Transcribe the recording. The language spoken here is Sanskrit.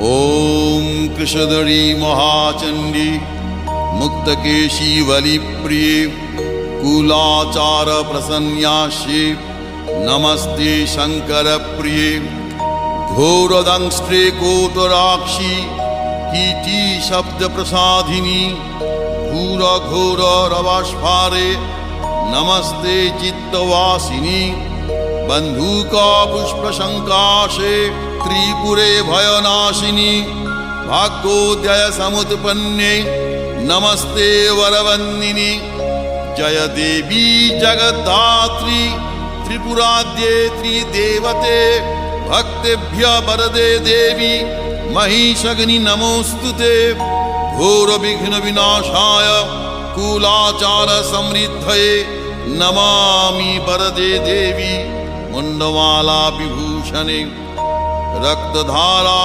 ॐ कृशधरी महाचण्डी मुक्तकेशी वलिप्रिये कुलाचार प्रसन्यास्ये नमस्ते शङ्करप्रिये घोरदंष्ट्रे कोटराक्षी कीटी शब्दप्रसादिनी घोरघोररवस्फारे नमस्ते चित्तवासिनी बन्धुका पुष्पशङ्काशे त्रिपुरे भयनाशिनी भाग्योदय समुत्पन्ने नमस्ते वरवन्दिनी जय देवी जगद्धात्री त्रिपुराद्ये त्रिदेवते भक्तेभ्य वरदे देवी महिषग्नि नमोस्तुते घोर विघ्न विनाशाय कुलाचार समृद्धये नमामि वरदे देवी मुंडमाला विभूषणे रक्तधारा